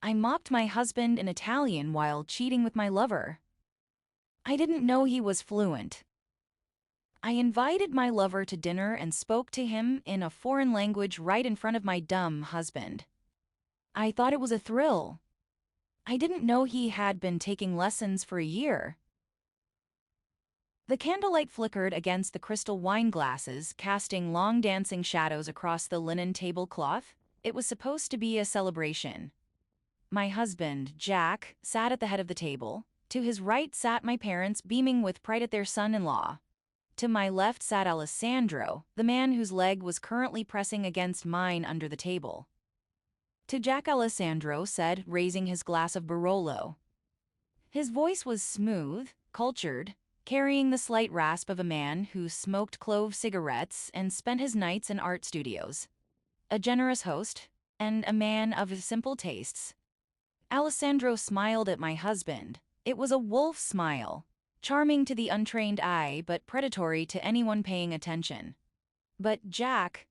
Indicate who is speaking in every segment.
Speaker 1: I mocked my husband in Italian while cheating with my lover. I didn't know he was fluent. I invited my lover to dinner and spoke to him in a foreign language right in front of my dumb husband. I thought it was a thrill. I didn't know he had been taking lessons for a year. The candlelight flickered against the crystal wine glasses, casting long dancing shadows across the linen tablecloth. It was supposed to be a celebration. My husband, Jack, sat at the head of the table. To his right sat my parents, beaming with pride at their son-in-law. To my left sat Alessandro, the man whose leg was currently pressing against mine under the table. To Jack, Alessandro said, raising his glass of Barolo. His voice was smooth, cultured, carrying the slight rasp of a man who smoked clove cigarettes and spent his nights in art studios. A generous host, and a man of simple tastes. Alessandro smiled at my husband. It was a wolf smile, charming to the untrained eye but predatory to anyone paying attention. But Jack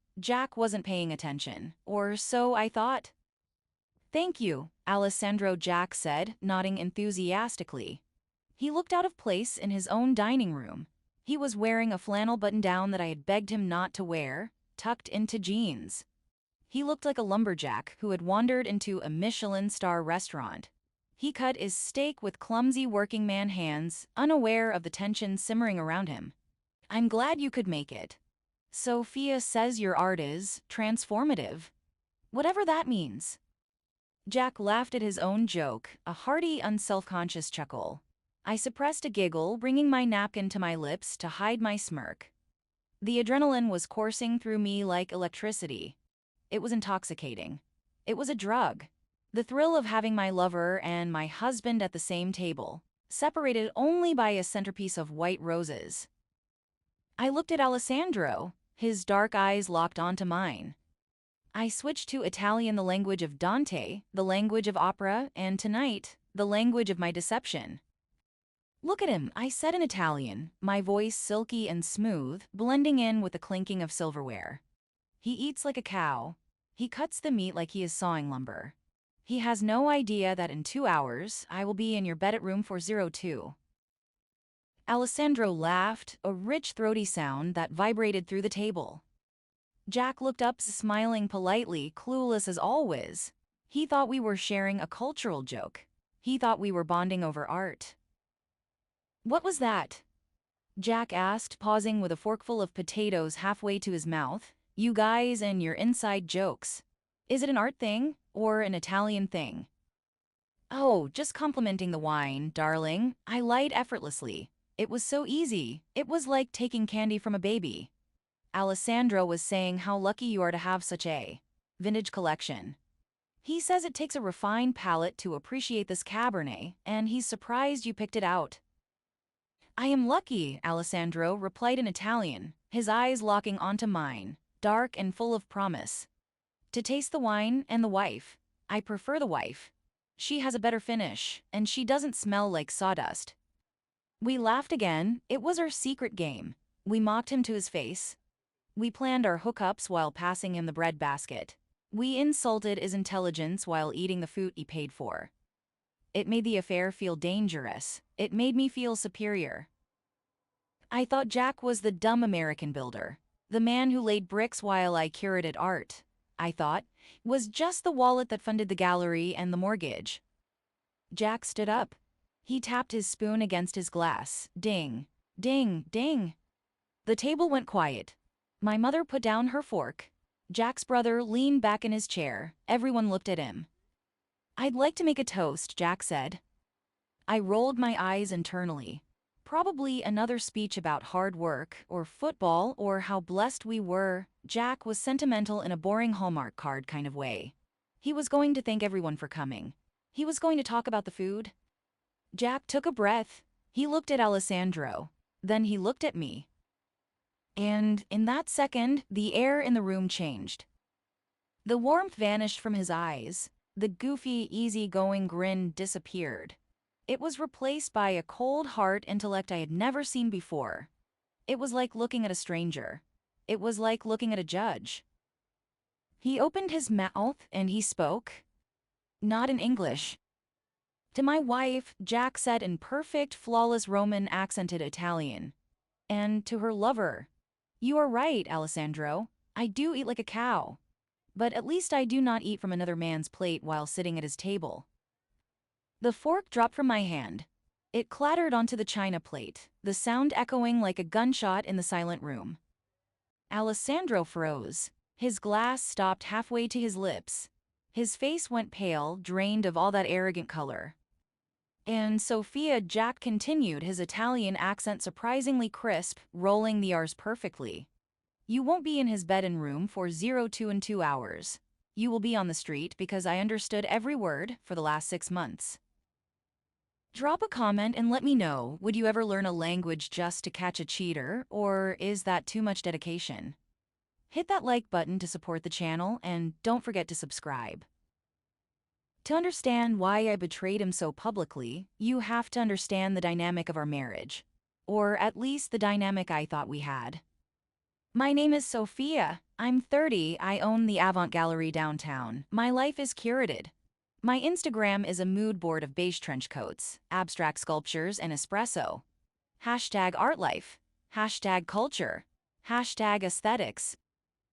Speaker 1: wasn't paying attention, or so I thought. "Thank you," Alessandro Jack said, nodding enthusiastically. He looked out of place in his own dining room. He was wearing a flannel button-down that I had begged him not to wear, tucked into jeans. He looked like a lumberjack who had wandered into a Michelin star restaurant. He cut his steak with clumsy working-man hands, unaware of the tension simmering around him. "I'm glad you could make it. Sophia says your art is transformative. Whatever that means." Jack laughed at his own joke, a hearty, unselfconscious chuckle. I suppressed a giggle, bringing my napkin to my lips to hide my smirk. The adrenaline was coursing through me like electricity. It was intoxicating. It was a drug. The thrill of having my lover and my husband at the same table, separated only by a centerpiece of white roses. I looked at Alessandro, his dark eyes locked onto mine. I switched to Italian, the language of Dante, the language of opera, and tonight, the language of my deception. "Look at him," I said in Italian, my voice silky and smooth, blending in with the clinking of silverware. "He eats like a cow. He cuts the meat like he is sawing lumber. He has no idea that in 2 hours, I will be in your bed at room 402. Alessandro laughed, a rich throaty sound that vibrated through the table. Jack looked up, smiling politely, clueless as always. He thought we were sharing a cultural joke. He thought we were bonding over art. "What was that?" Jack asked, pausing with a forkful of potatoes halfway to his mouth. "You guys and your inside jokes. Is it an art thing, or an Italian thing?" "Oh, just complimenting the wine, darling," I lied effortlessly. It was so easy. It was like taking candy from a baby. Alessandro was saying how lucky you are to have such a vintage collection. He says it takes a refined palate to appreciate this Cabernet, and he's surprised you picked it out. "I am lucky," Alessandro replied in Italian, his eyes locking onto mine, dark and full of promise. "To taste the wine and the wife. I prefer the wife. She has a better finish, and she doesn't smell like sawdust." We laughed again. It was our secret game. We mocked him to his face. We planned our hookups while passing him the bread basket. We insulted his intelligence while eating the food he paid for. It made the affair feel dangerous. It made me feel superior. I thought Jack was the dumb American builder, the man who laid bricks while I curated art. I thought was just the wallet that funded the gallery and the mortgage. Jack stood up. He tapped his spoon against his glass. Ding, ding, ding. The table went quiet. My mother put down her fork. Jack's brother leaned back in his chair. Everyone looked at him. "I'd like to make a toast," Jack said. I rolled my eyes internally. Probably another speech about hard work, or football, or how blessed we were. Jack was sentimental in a boring Hallmark card kind of way. He was going to thank everyone for coming. He was going to talk about the food. Jack took a breath. He looked at Alessandro. Then he looked at me. And in that second, the air in the room changed. The warmth vanished from his eyes. The goofy, easy-going grin disappeared. It was replaced by a cold, hard intellect I had never seen before. It was like looking at a stranger. It was like looking at a judge. He opened his mouth and he spoke. Not in English. To my wife, Jack said in perfect, flawless Roman accented Italian. And to her lover, "You are right, Alessandro. I do eat like a cow. But at least I do not eat from another man's plate while sitting at his table." The fork dropped from my hand. It clattered onto the china plate, the sound echoing like a gunshot in the silent room. Alessandro froze. His glass stopped halfway to his lips. His face went pale, drained of all that arrogant color. And Sophia, Jack continued, his Italian accent surprisingly crisp, rolling the R's perfectly. "You won't be in his bed and room for 02 and 2 hours. You will be on the street because I understood every word for the last 6 months." Drop a comment and let me know, would you ever learn a language just to catch a cheater, or is that too much dedication? Hit that like button to support the channel and don't forget to subscribe. To understand why I betrayed him so publicly, you have to understand the dynamic of our marriage. Or at least the dynamic I thought we had. My name is Sophia. I'm 30. I own the Avant Gallery downtown. My life is curated. My Instagram is a mood board of beige trench coats, abstract sculptures, and espresso. #ArtLife. #culture. #aesthetics.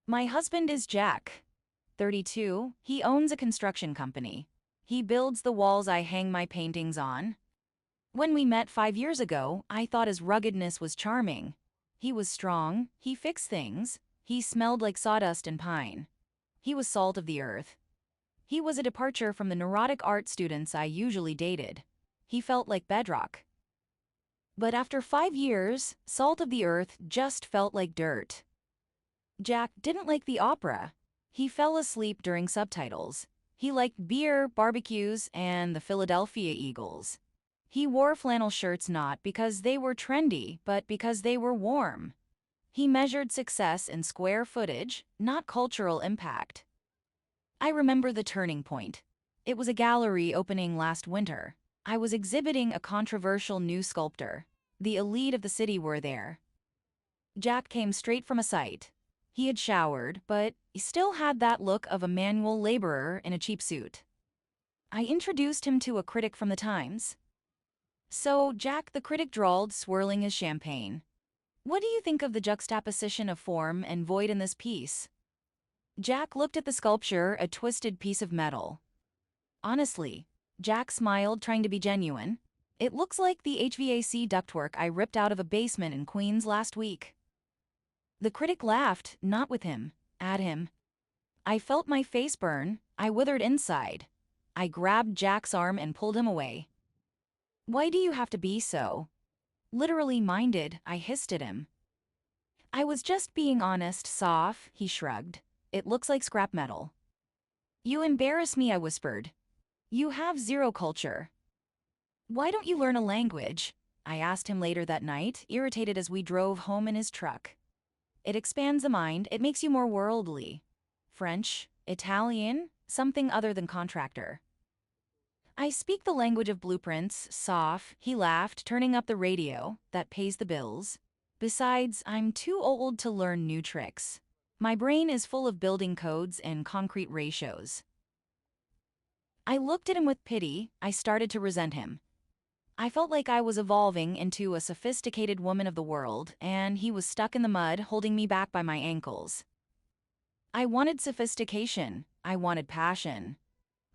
Speaker 1: My husband is Jack. 32. He owns a construction company. He builds the walls I hang my paintings on. When we met 5 years ago, I thought his ruggedness was charming. He was strong, he fixed things, he smelled like sawdust and pine. He was salt of the earth. He was a departure from the neurotic art students I usually dated. He felt like bedrock. But after 5 years, salt of the earth just felt like dirt. Jack didn't like the opera. He fell asleep during subtitles. He liked beer, barbecues, and the Philadelphia Eagles. He wore flannel shirts not because they were trendy, but because they were warm. He measured success in square footage, not cultural impact. I remember the turning point. It was a gallery opening last winter. I was exhibiting a controversial new sculptor. The elite of the city were there. Jack came straight from a site. He had showered, but he still had that look of a manual laborer in a cheap suit. I introduced him to a critic from the Times. "So, Jack," the critic drawled, swirling his champagne, "what do you think of the juxtaposition of form and void in this piece?" Jack looked at the sculpture, a twisted piece of metal. "Honestly," Jack smiled, trying to be genuine, "it looks like the HVAC ductwork I ripped out of a basement in Queens last week." The critic laughed, not with him, at him. I felt my face burn. I withered inside. I grabbed Jack's arm and pulled him away. "Why do you have to be so literally minded?" I hissed at him. "I was just being honest, Soph," he shrugged. "It looks like scrap metal." "You embarrass me," I whispered. "You have zero culture." "Why don't you learn a language?" I asked him later that night, irritated as we drove home in his truck. "It expands the mind, it makes you more worldly." "French? Italian? Something other than contractor." "I speak the language of blueprints, Soph," he laughed, turning up the radio. "That pays the bills. Besides, I'm too old to learn new tricks. My brain is full of building codes and concrete ratios." I looked at him with pity. I started to resent him. I felt like I was evolving into a sophisticated woman of the world, and he was stuck in the mud, holding me back by my ankles. I wanted sophistication. I wanted passion.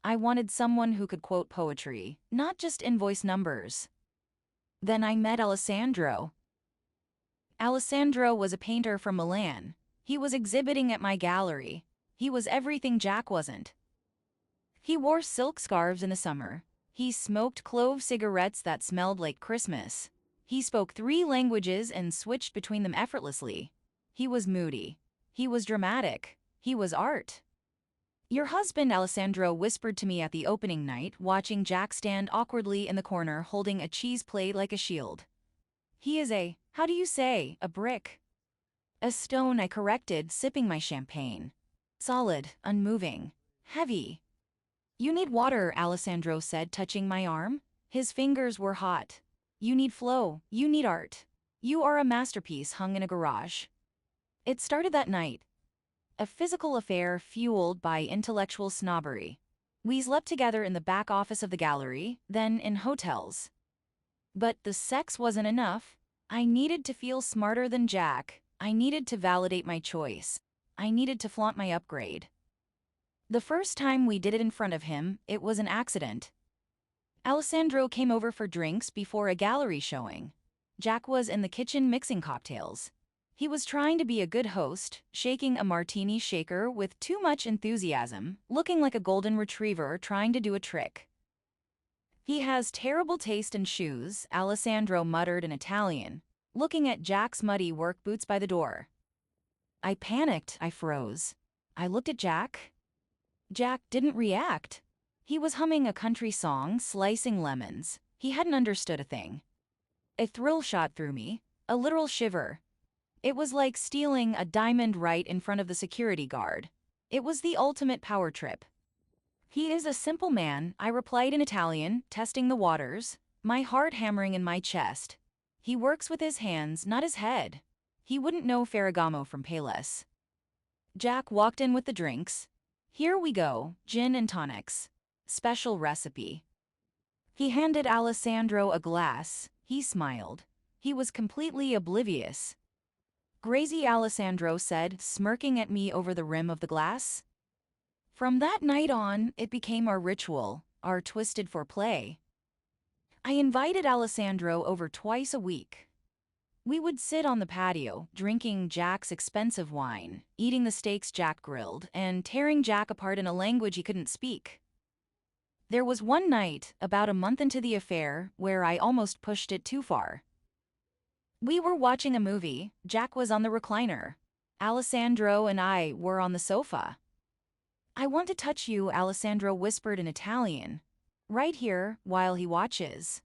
Speaker 1: I wanted someone who could quote poetry, not just invoice numbers. Then I met Alessandro. Alessandro was a painter from Milan. He was exhibiting at my gallery. He was everything Jack wasn't. He wore silk scarves in the summer. He smoked clove cigarettes that smelled like Christmas. He spoke 3 languages and switched between them effortlessly. He was moody. He was dramatic. He was art. "Your husband," Alessandro whispered to me at the opening night, watching Jack stand awkwardly in the corner holding a cheese plate like a shield. "He is how do you say, a brick?" "A stone," I corrected, sipping my champagne. "Solid, unmoving, heavy." "You need water," Alessandro said, touching my arm. His fingers were hot. "You need flow. You need art. You are a masterpiece hung in a garage." It started that night. A physical affair fueled by intellectual snobbery. We slept together in the back office of the gallery, then in hotels. But the sex wasn't enough. I needed to feel smarter than Jack. I needed to validate my choice. I needed to flaunt my upgrade. The first time we did it in front of him, it was an accident. Alessandro came over for drinks before a gallery showing. Jack was in the kitchen mixing cocktails. He was trying to be a good host, shaking a martini shaker with too much enthusiasm, looking like a golden retriever trying to do a trick. "He has terrible taste in shoes," Alessandro muttered in Italian, looking at Jack's muddy work boots by the door. I panicked. I froze. I looked at Jack. Jack didn't react. He was humming a country song, slicing lemons. He hadn't understood a thing. A thrill shot through me, a literal shiver. It was like stealing a diamond right in front of the security guard. It was the ultimate power trip. "He is a simple man," I replied in Italian, testing the waters, my heart hammering in my chest. "He works with his hands, not his head. He wouldn't know Ferragamo from Payless." Jack walked in with the drinks. "Here we go, gin and tonics. Special recipe." He handed Alessandro a glass. He smiled. He was completely oblivious. "Crazy," Alessandro said, smirking at me over the rim of the glass. From that night on, it became our ritual, our twisted foreplay. I invited Alessandro over twice a week. We would sit on the patio, drinking Jack's expensive wine, eating the steaks Jack grilled, and tearing Jack apart in a language he couldn't speak. There was one night, about a month into the affair, where I almost pushed it too far. We were watching a movie. Jack was on the recliner. Alessandro and I were on the sofa. "I want to touch you," Alessandro whispered in Italian. "Right here, while he watches."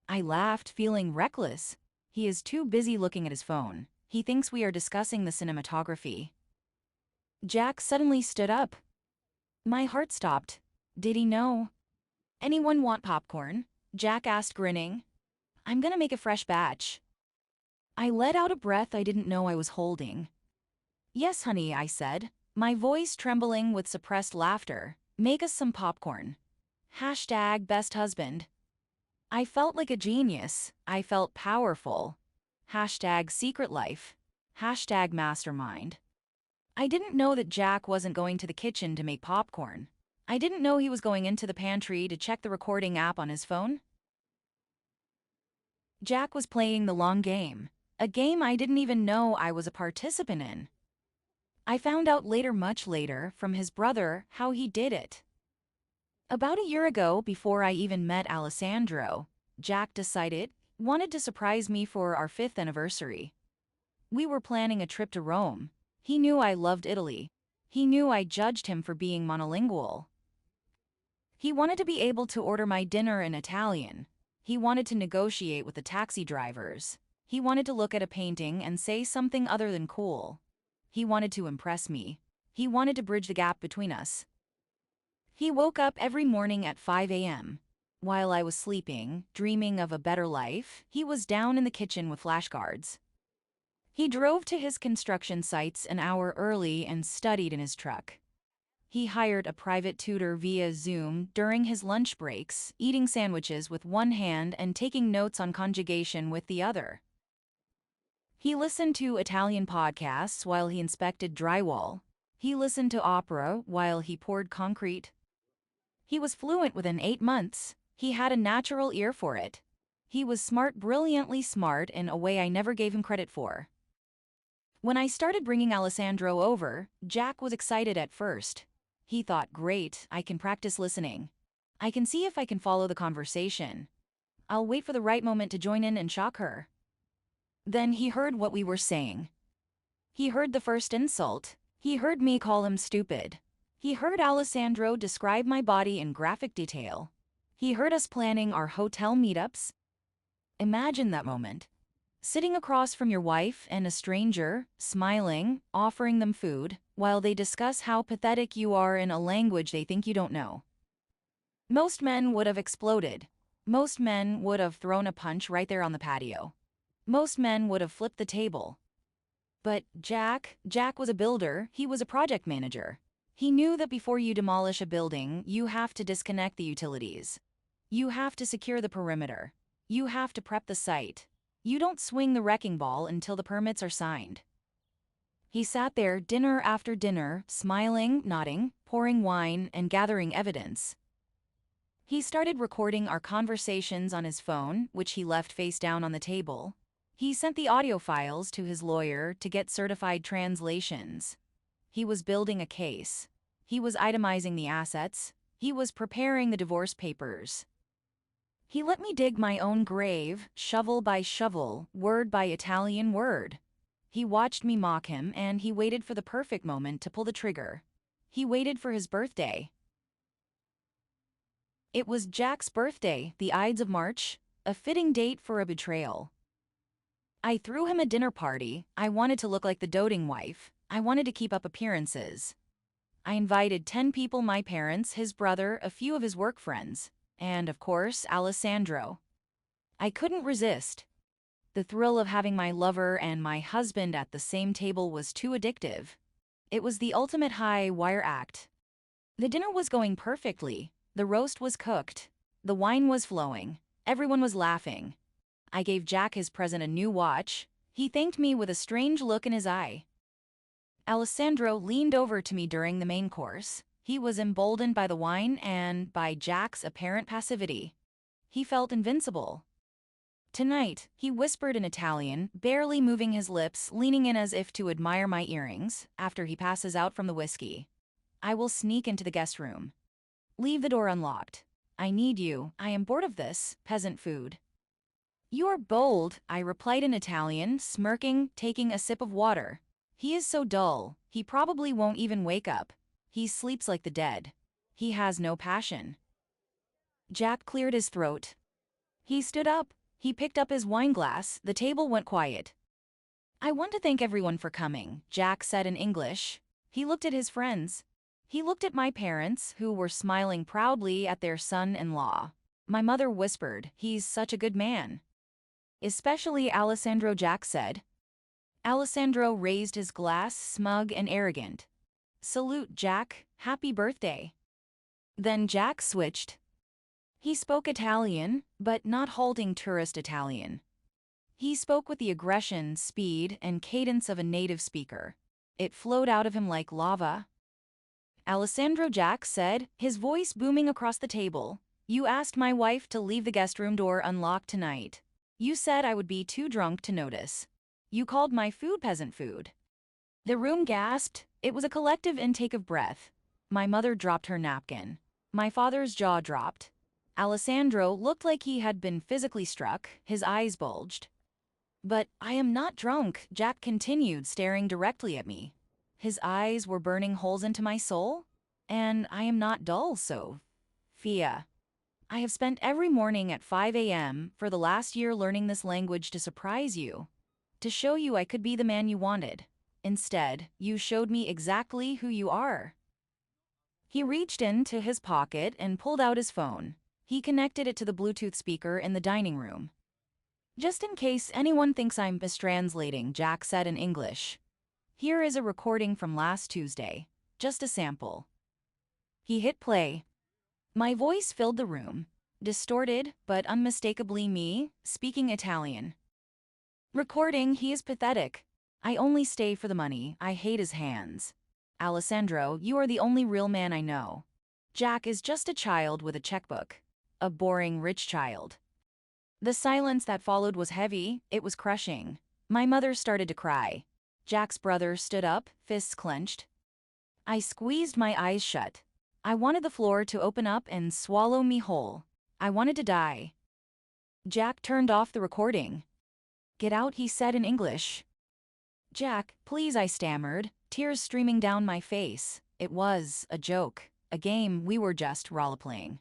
Speaker 1: I laughed, feeling reckless. He is too busy looking at his phone. He thinks we are discussing the cinematography. Jack suddenly stood up. My heart stopped. Did he know? "Anyone want popcorn?" Jack asked, grinning. "I'm gonna make a fresh batch." I let out a breath I didn't know I was holding. "Yes, honey," I said, my voice trembling with suppressed laughter. "Make us some popcorn. Hashtag best husband." I felt like a genius. I felt powerful. Hashtag secret life. Hashtag mastermind. I didn't know that Jack wasn't going to the kitchen to make popcorn. I didn't know he was going into the pantry to check the recording app on his phone. Jack was playing the long game, a game I didn't even know I was a participant in. I found out later, much later, from his brother, how he did it. About a year ago, before I even met Alessandro, Jack wanted to surprise me for our 5th anniversary. We were planning a trip to Rome. He knew I loved Italy. He knew I judged him for being monolingual. He wanted to be able to order my dinner in Italian. He wanted to negotiate with the taxi drivers. He wanted to look at a painting and say something other than cool. He wanted to impress me. He wanted to bridge the gap between us. He woke up every morning at 5 a.m. While I was sleeping, dreaming of a better life, he was down in the kitchen with flashcards. He drove to his construction sites an hour early and studied in his truck. He hired a private tutor via Zoom during his lunch breaks, eating sandwiches with one hand and taking notes on conjugation with the other. He listened to Italian podcasts while he inspected drywall. He listened to opera while he poured concrete. He was fluent within 8 months. He had a natural ear for it. He was smart, brilliantly smart in a way I never gave him credit for. When I started bringing Alessandro over, Jack was excited at first. He thought, great, I can practice listening. I can see if I can follow the conversation. I'll wait for the right moment to join in and shock her. Then he heard what we were saying. He heard the first insult. He heard me call him stupid. He heard Alessandro describe my body in graphic detail. He heard us planning our hotel meetups. Imagine that moment. Sitting across from your wife and a stranger, smiling, offering them food, while they discuss how pathetic you are in a language they think you don't know. Most men would have exploded. Most men would have thrown a punch right there on the patio. Most men would have flipped the table. But Jack was a builder, he was a project manager. He knew that before you demolish a building, you have to disconnect the utilities. You have to secure the perimeter. You have to prep the site. You don't swing the wrecking ball until the permits are signed. He sat there dinner after dinner, smiling, nodding, pouring wine, and gathering evidence. He started recording our conversations on his phone, which he left face down on the table. He sent the audio files to his lawyer to get certified translations. He was building a case. He was itemizing the assets. He was preparing the divorce papers. He let me dig my own grave, shovel by shovel, word by Italian word. He watched me mock him, and he waited for the perfect moment to pull the trigger. He waited for his birthday. It was Jack's birthday, the Ides of March, a fitting date for a betrayal. I threw him a dinner party. I wanted to look like the doting wife. I wanted to keep up appearances. I invited 10 people, my parents, his brother, a few of his work friends, and, of course, Alessandro. I couldn't resist. The thrill of having my lover and my husband at the same table was too addictive. It was the ultimate high-wire act. The dinner was going perfectly. The roast was cooked. The wine was flowing. Everyone was laughing. I gave Jack his present, a new watch. He thanked me with a strange look in his eye. Alessandro leaned over to me during the main course. He was emboldened by the wine and by Jack's apparent passivity. He felt invincible. "Tonight," he whispered in Italian, barely moving his lips, leaning in as if to admire my earrings, after he passes out from the whiskey. "I will sneak into the guest room. Leave the door unlocked. I need you. I am bored of this peasant food." "You're bold," I replied in Italian, smirking, taking a sip of water. "He is so dull. He probably won't even wake up. He sleeps like the dead. He has no passion." Jack cleared his throat. He stood up. He picked up his wine glass. The table went quiet. "I want to thank everyone for coming," Jack said in English. He looked at his friends. He looked at my parents, who were smiling proudly at their son-in-law. My mother whispered, "He's such a good man." "Especially Alessandro," Jack said. Alessandro raised his glass, smug and arrogant. "Salute, Jack. Happy birthday." Then Jack switched. He spoke Italian, but not halting tourist Italian. He spoke with the aggression, speed, and cadence of a native speaker. It flowed out of him like lava. "Alessandro," Jack said, his voice booming across the table, "you asked my wife to leave the guest room door unlocked tonight. You said I would be too drunk to notice. You called my food peasant food." The room gasped. It was a collective intake of breath. My mother dropped her napkin. My father's jaw dropped. Alessandro looked like he had been physically struck. His eyes bulged. "But I am not drunk," Jack continued, staring directly at me. His eyes were burning holes into my soul. "And I am not dull, Sophia. I have spent every morning at 5 a.m. for the last year learning this language to surprise you, to show you I could be the man you wanted. Instead, you showed me exactly who you are." He reached into his pocket and pulled out his phone. He connected it to the Bluetooth speaker in the dining room. "Just in case anyone thinks I'm mistranslating," Jack said in English. "Here is a recording from last Tuesday. Just a sample." He hit play. My voice filled the room, distorted but unmistakably me, speaking Italian. "Recording, he is pathetic. I only stay for the money. I hate his hands. Alessandro, you are the only real man I know. Jack is just a child with a checkbook. A boring rich child." The silence that followed was heavy. It was crushing. My mother started to cry. Jack's brother stood up, fists clenched. I squeezed my eyes shut. I wanted the floor to open up and swallow me whole. I wanted to die. Jack turned off the recording. "Get out," he said in English. "Jack, please," I stammered, tears streaming down my face. It was a joke, a game we were just role-playing.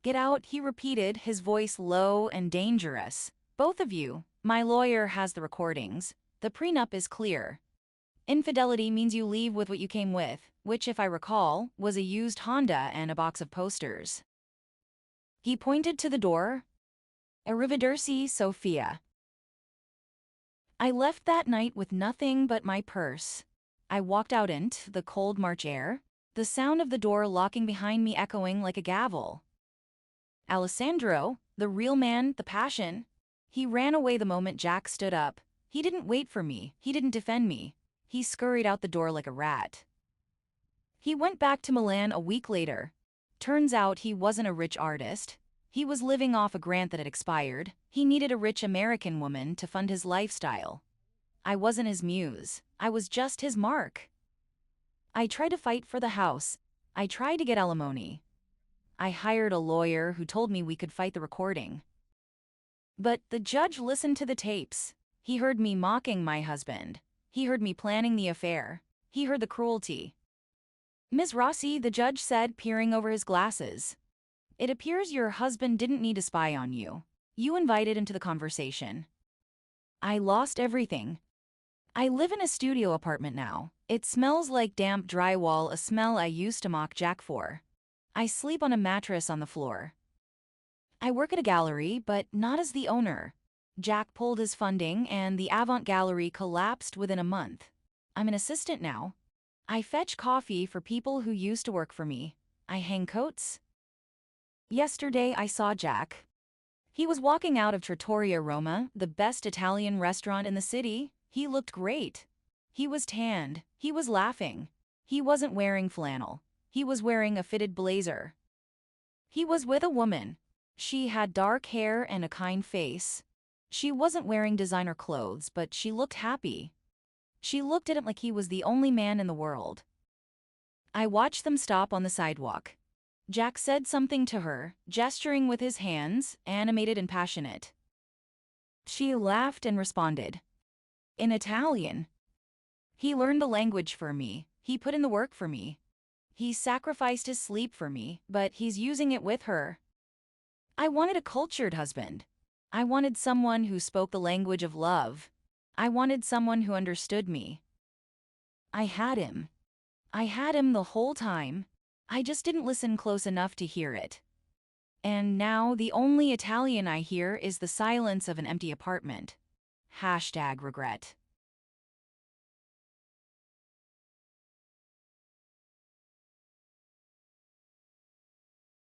Speaker 1: "Get out," he repeated, his voice low and dangerous. "Both of you. My lawyer has the recordings. The prenup is clear. Infidelity means you leave with what you came with, which, if I recall, was a used Honda and a box of posters." He pointed to the door. "Arrivederci, Sophia." I left that night with nothing but my purse. I walked out into the cold March air. the sound of the door locking behind me echoing like a gavel. Alessandro, the real man, the passion. He ran away the moment Jack stood up. He didn't wait for me. He didn't defend me. He scurried out the door like a rat. He went back to Milan a week later. Turns out he wasn't a rich artist. He was living off a grant that had expired. He needed a rich American woman to fund his lifestyle. I wasn't his muse. I was just his mark. I tried to fight for the house. I tried to get alimony. I hired a lawyer who told me we could fight the recording. But the judge listened to the tapes. He heard me mocking my husband. He heard me planning the affair. He heard the cruelty. "Ms. Rossi," the judge said, peering over his glasses, "it appears your husband didn't need to spy on you. You invited him to the conversation." I lost everything. I live in a studio apartment now. It smells like damp drywall, a smell I used to mock Jack for. I sleep on a mattress on the floor. I work at a gallery, but not as the owner. Jack pulled his funding and the Avant Gallery collapsed within a month. I'm an assistant now. I fetch coffee for people who used to work for me. I hang coats. Yesterday I saw Jack. He was walking out of Trattoria Roma, the best Italian restaurant in the city. He looked great. He was tanned. He was laughing. He wasn't wearing flannel. He was wearing a fitted blazer. He was with a woman. She had dark hair and a kind face. She wasn't wearing designer clothes, but she looked happy. She looked at him like he was the only man in the world. I watched them stop on the sidewalk. Jack said something to her, gesturing with his hands, animated and passionate. She laughed and responded. In Italian. He learned the language for me. He put in the work for me. He sacrificed his sleep for me, but he's using it with her. I wanted a cultured husband. I wanted someone who spoke the language of love. I wanted someone who understood me. I had him. I had him the whole time. I just didn't listen close enough to hear it. And now the only Italian I hear is the silence of an empty apartment. #regret.